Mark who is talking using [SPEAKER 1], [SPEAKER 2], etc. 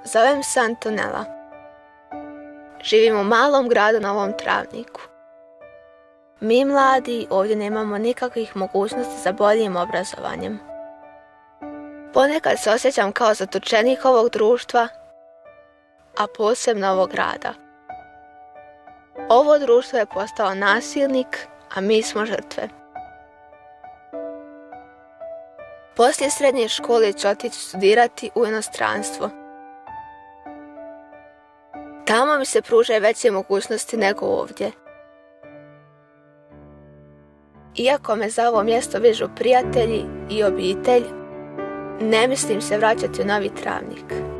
[SPEAKER 1] Zovem se Antonella. Živim u malom gradu na Novom Travniku. Mi mladi ovdje nemamo nikakvih mogućnosti za boljim obrazovanjem. Ponekad se osjećam kao zatočenik ovog društva, a posebno ovog grada. Ovo društvo je postao nasilnik, a mi smo žrtve. Poslije srednje škole ću otići studirati u inostranstvo. Tamo mi se pružaju veće mogućnosti nego ovdje. Iako me za ovo mjesto vežu prijatelji i obitelj, ne mislim se vraćati u Novi Travnik.